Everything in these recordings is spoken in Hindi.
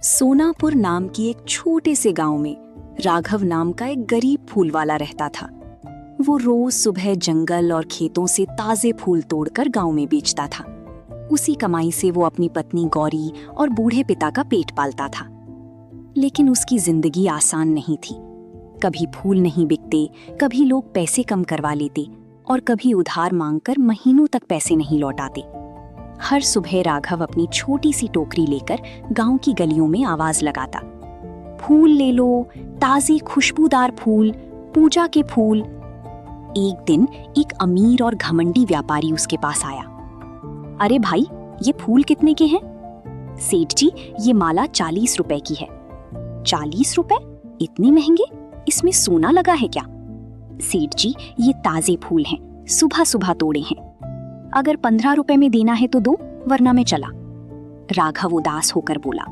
सोनापुर नाम की एक छोटे से गांव में राघव नाम का एक गरीब फूल वाला रहता था। वो रोज सुबह जंगल और खेतों से ताजे फूल तोड़कर गांव में बेचता था। उसी कमाई से वो अपनी पत्नी गौरी और बूढ़े पिता का पेट पालता था। लेकिन उसकी जिंदगी आसान नहीं थी। कभी फूल नहीं बिकते, कभी लोग पैसे कम करवा लेते और कभी उधार मांगकर महीनों तक पैसे नहीं लौटाते। हर सुबह राघव अपनी छोटी सी टोकरी लेकर गांव की गलियों में आवाज लगाता, फूल ले लो, ताजे खुशबूदार फूल, पूजा के फूल। एक दिन एक अमीर और घमंडी व्यापारी उसके पास आया। अरे भाई, ये फूल कितने के हैं? सेठ जी, ये माला 40 रुपए की है। 40 रुपए? इतने महंगे? इसमें सोना लगा है क्या? सेठ जी, ये ताजे फूल हैं, सुबह सुबह तोड़े हैं। अगर 15 रुपए में देना है तो दो, वरना मैं चला। राघव उदास होकर बोला,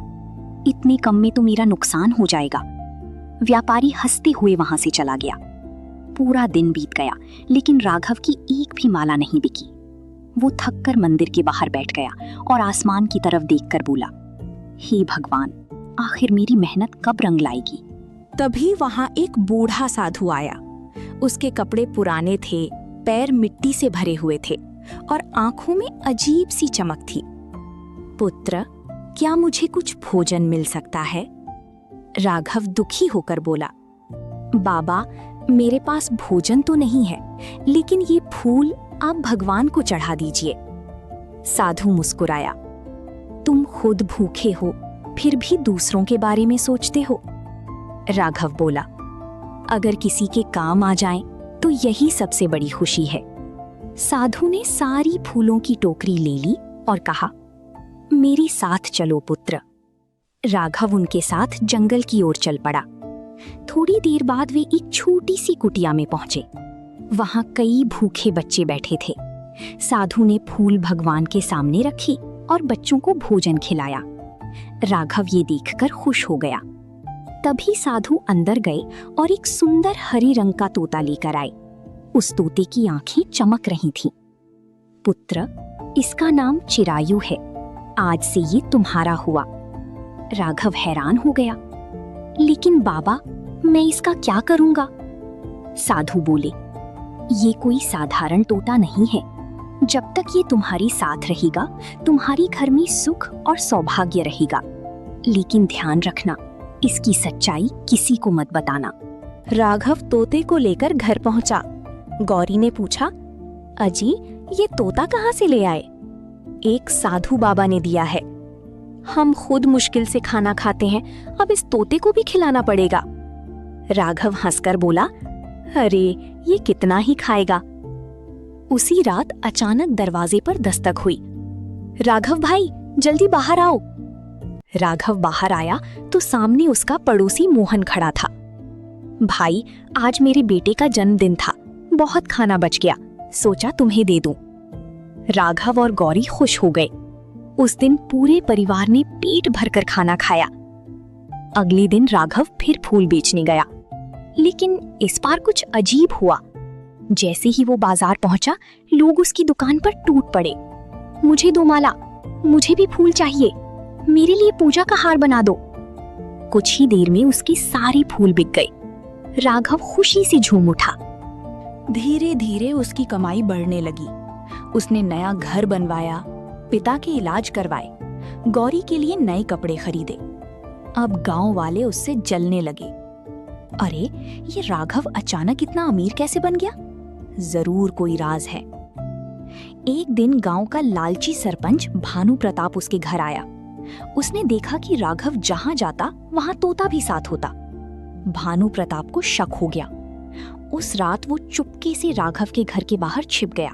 इतने कम में तो मेरा नुकसान हो जाएगा। व्यापारी हंसते हुए वहां से चला गया। पूरा दिन बीत गया, लेकिन राघव की एक भी माला नहीं बिकी। वो थक कर मंदिर के बाहर बैठ गया और आसमान की तरफ देखकर बोला, हे भगवान, आखिर मेरी मेहनत कब रंग लाएगी? तभी वहां एक बूढ़ा साधु आया। उसके कपड़े पुराने थे, पैर मिट्टी से भरे हुए थे और आंखों में अजीब सी चमक थी। पुत्र, क्या मुझे कुछ भोजन मिल सकता है? राघव दुखी होकर बोला, बाबा, मेरे पास भोजन तो नहीं है, लेकिन ये फूल आप भगवान को चढ़ा दीजिए। साधु मुस्कुराया, तुम खुद भूखे हो, फिर भी दूसरों के बारे में सोचते हो। राघव बोला, अगर किसी के काम आ जाएं, तो यही सबसे बड़ी खुशी है। साधु ने सारी फूलों की टोकरी ले ली और कहा, मेरे साथ चलो पुत्र। राघव उनके साथ जंगल की ओर चल पड़ा। थोड़ी देर बाद वे एक छोटी सी कुटिया में पहुंचे। वहां कई भूखे बच्चे बैठे थे। साधु ने फूल भगवान के सामने रखे और बच्चों को भोजन खिलाया। राघव ये देखकर खुश हो गया। तभी साधु अंदर गए और एक सुंदर हरे रंग का तोता लेकर आए। उस तोते की आंखें चमक रही थीं। पुत्र, इसका नाम चिरायु है। आज से ये तुम्हारा हुआ। राघव हैरान हो गया, लेकिन बाबा, मैं इसका क्या करूंगा? साधु बोले, ये कोई साधारण तोता नहीं है। जब तक ये तुम्हारी साथ रहेगा, तुम्हारी घर में सुख और सौभाग्य रहेगा। लेकिन ध्यान रखना, इसकी सच्चाई किसी को मत बताना। राघव तोते को लेकर घर पहुंचा। गौरी ने पूछा, अजी, ये तोता कहाँ से ले आए? एक साधु बाबा ने दिया है। हम खुद मुश्किल से खाना खाते हैं, अब इस तोते को भी खिलाना पड़ेगा। राघव हंसकर बोला, अरे, ये कितना ही खाएगा। उसी रात अचानक दरवाजे पर दस्तक हुई। राघव भाई, जल्दी बाहर आओ। राघव बाहर आया तो सामने उसका पड़ोसी मोहन खड़ा था। भाई, आज मेरे बेटे का जन्मदिन था, बहुत खाना बच गया, सोचा तुम्हें दे दूं। राघव और गौरी खुश हो गए। उस दिन पूरे परिवार ने पेट भरकर खाना खाया। अगले दिन राघव फिर फूल बेचने गया, लेकिन इस बार कुछ अजीब हुआ। जैसे ही वो बाजार पहुंचा, लोग उसकी दुकान पर टूट पड़े। मुझे दो माला, मुझे भी फूल चाहिए, मेरे लिए पूजा का हार बना दो। कुछ ही देर में उसके सारे फूल बिक गए। राघव खुशी से झूम उठा। धीरे धीरे उसकी कमाई बढ़ने लगी। उसने नया घर बनवाया, पिता के इलाज करवाए, गौरी के लिए नए कपड़े खरीदे। अब गांव वाले उससे जलने लगे। अरे, ये राघव अचानक इतना अमीर कैसे बन गया? जरूर कोई राज है। एक दिन गांव का लालची सरपंच भानु प्रताप उसके घर आया। उसने देखा कि राघव जहां जाता वहां तोता भी साथ होता। भानु प्रताप को शक हो गया। उस रात वो चुपके से राघव के घर के बाहर छिप गया।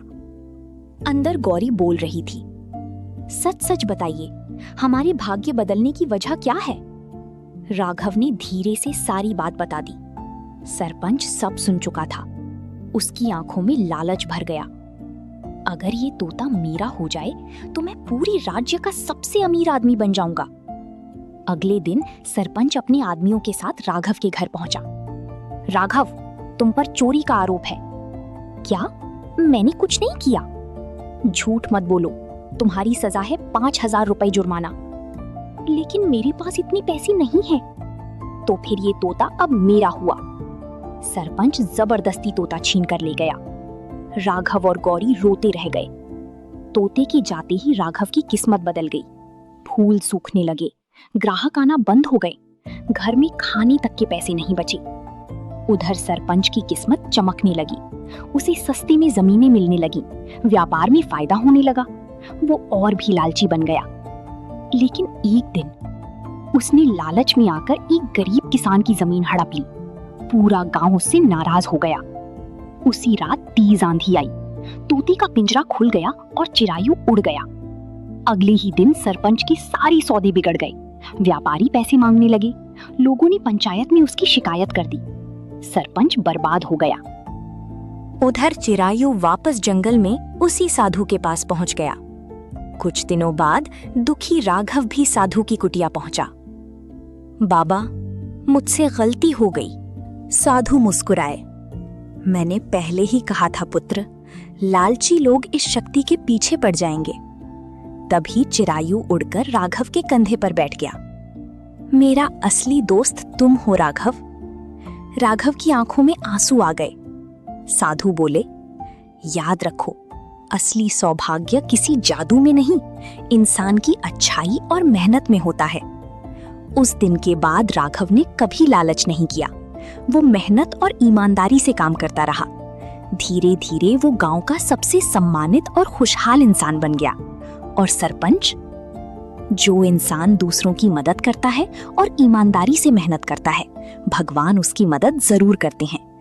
अंदर गौरी बोल रही थी, सच सच बताइए, हमारे भाग्य बदलने की वजह क्या है? राघव ने धीरे से सारी बात बता दी। सरपंच सब सुन चुका था। उसकी आंखों में लालच भर गया। अगर ये तोता मेरा हो जाए तो मैं पूरे राज्य का सबसे अमीर आदमी बन जाऊंगा। अगले दिन सरपंच अपने आदमियों के साथ राघव के घर पहुंचा। राघव, तुम पर चोरी का आरोप है। क्या? मैंने कुछ नहीं किया। झूठ मत बोलो, तुम्हारी सजा है 5,000 रुपए जुर्माना। लेकिन मेरे पास इतने पैसे नहीं हैं। तो फिर ये तोता अब मेरा हुआ। सरपंच जबरदस्ती तोता छीन कर ले गया। राघव और गौरी रोते रह गए। तोते के जाते ही राघव की किस्मत बदल गई। फूल सूखने लगे, ग्राहक आना बंद हो गए, घर में खाने तक के पैसे नहीं बचे। उधर सरपंच की किस्मत चमकने लगी। उसे सस्ते में जमीनें मिलने लगी, व्यापार में फायदा होने लगा। वो और भी लालची बन गया। लेकिन एक दिन उसने लालच में आकर एक गरीब किसान की जमीन हड़प ली। पूरा गांव उससे नाराज हो गया। उसी रात तेज आंधी आई, तोते का पिंजरा खुल गया और चिरायु उड़ गया। अगले ही दिन सरपंच की सारी सौदे बिगड़ गए। व्यापारी पैसे मांगने लगे। लोगों ने पंचायत में उसकी शिकायत कर दी। सरपंच बर्बाद हो गया। उधर चिरायु वापस जंगल में उसी साधु के पास पहुंच गया। कुछ दिनों बाद दुखी राघव भी साधु की कुटिया पहुंचा। बाबा, मुझसे गलती हो गई। साधु मुस्कुराए। मैंने पहले ही कहा था पुत्र, लालची लोग इस शक्ति के पीछे पड़ जाएंगे। तभी चिरायु उड़कर राघव के कंधे पर बैठ गया। मेरा असली दोस्त तुम हो राघव। राघव की आंखों में आंसू आ गए। साधु बोले, याद रखो, असली सौभाग्य किसी जादू में नहीं, इंसान की अच्छाई और मेहनत में होता है। उस दिन के बाद राघव ने कभी लालच नहीं किया। वो मेहनत और ईमानदारी से काम करता रहा। धीरे धीरे वो गांव का सबसे सम्मानित और खुशहाल इंसान बन गया। और सरपंच, जो इंसान दूसरों की मदद करता है और ईमानदारी से मेहनत करता है, भगवान उसकी मदद जरूर करते हैं।